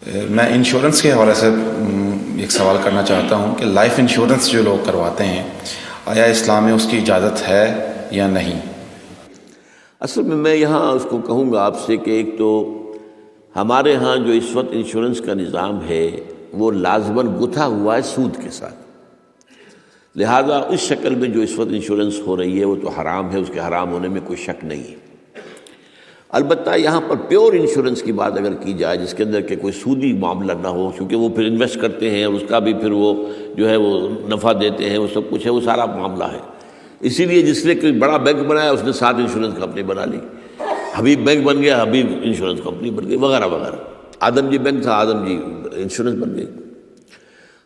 میں انشورنس کے حوالے سے ایک سوال کرنا چاہتا ہوں کہ لائف انشورنس جو لوگ کرواتے ہیں آیا اسلام میں اس کی اجازت ہے یا نہیں؟ اصل میں یہاں اس کو کہوں گا آپ سے کہ ایک تو ہمارے ہاں جو اس وقت انشورنس کا نظام ہے وہ لازماً گتھا ہوا ہے سود کے ساتھ، لہذا اس شکل میں جو اس وقت انشورنس ہو رہی ہے وہ تو حرام ہے، اس کے حرام ہونے میں کوئی شک نہیں ہے۔ البتہ یہاں پر پیور انشورنس کی بات اگر کی جائے جس کے اندر کہ کوئی سودی معاملہ نہ ہو، کیونکہ وہ پھر انویسٹ کرتے ہیں اور اس کا بھی پھر وہ جو ہے وہ نفع دیتے ہیں، وہ سب کچھ ہے، وہ سارا معاملہ ہے۔ اسی لیے جس نے کوئی بڑا بینک بنایا اس نے 7 انشورنس کمپنی بنا لی، حبیب بینک بن گیا، حبیب انشورنس کمپنی بن گئی، وغیرہ وغیرہ۔ آدم جی بینک تھا، آدم جی انشورنس بن گئی۔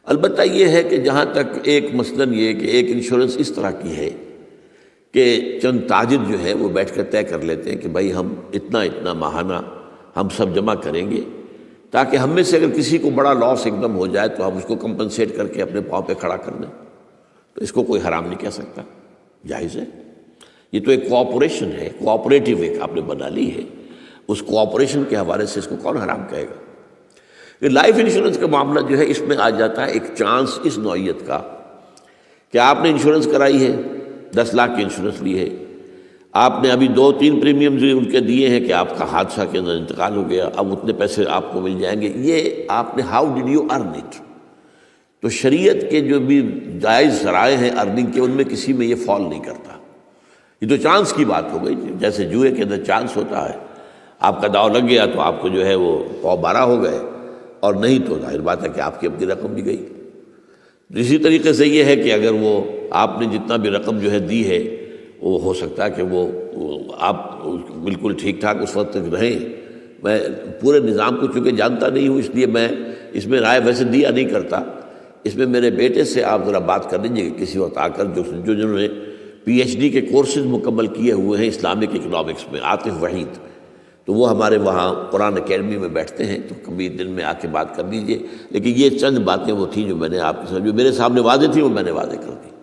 البتہ یہ ہے کہ جہاں تک ایک مثلاً یہ کہ ایک انشورنس اس طرح کی ہے کہ چند تاجر جو ہے وہ بیٹھ کر طے کر لیتے ہیں کہ بھائی ہم اتنا ماہانہ ہم سب جمع کریں گے تاکہ ہم میں سے اگر کسی کو بڑا لاس ایک دم ہو جائے تو ہم اس کو کمپنسیٹ کر کے اپنے پاؤں پہ کھڑا کر دیں، تو اس کو کوئی حرام نہیں کہہ سکتا، جائز ہے۔ یہ تو ایک کوآپریشن ہے، کوآپریٹیو ایک آپ نے بنا لی ہے، اس کوآپریشن کے حوالے سے اس کو کون حرام کہے گا؟ یہ لائف انشورنس کا معاملہ جو ہے اس میں آ جاتا ہے ایک چانس اس نوعیت کا کہ آپ نے انشورنس کرائی ہے، 10 لاکھ کی انشورنس لی ہے، آپ نے ابھی 2-3 پریمیم جو ان کے دیے ہیں کہ آپ کا حادثہ کے اندر انتقال ہو گیا، اب اتنے پیسے آپ کو مل جائیں گے، یہ آپ نے how did you earn it? تو شریعت کے جو بھی جائز ذرائع ہیں ارننگ کے، ان میں کسی میں یہ فال نہیں کرتا۔ یہ تو چانس کی بات ہو گئی، جیسے جوئے کے اندر چانس ہوتا ہے، آپ کا داؤ لگ گیا تو آپ کو جو ہے وہ 12 ہو گئے، اور نہیں تو ظاہر بات ہے کہ آپ کی اپنی رقم بھی گئی۔ اسی طریقے سے یہ ہے کہ اگر وہ آپ نے جتنا بھی رقم جو ہے دی ہے وہ ہو سکتا ہے کہ وہ آپ بالکل ٹھیک ٹھاک اس وقت تک رہیں۔ میں پورے نظام کو چونکہ جانتا نہیں ہوں، اس لیے میں اس میں رائے ویسے دیا نہیں کرتا۔ اس میں میرے بیٹے سے آپ ذرا بات کر لیجیے کسی وقت آ کر، جنہوں نے PhD کے کورسز مکمل کیے ہوئے ہیں اسلامک اکنامکس میں، عاطف وحید، تو وہ ہمارے وہاں قرآن اکیڈمی میں بیٹھتے ہیں، تو کبھی دن میں آ کے بات کر لیجیے۔ لیکن یہ چند باتیں وہ تھیں جو میں نے آپ کے سامنے، جو میرے سامنے واضح تھیں، وہ میں نے واضح کر دی۔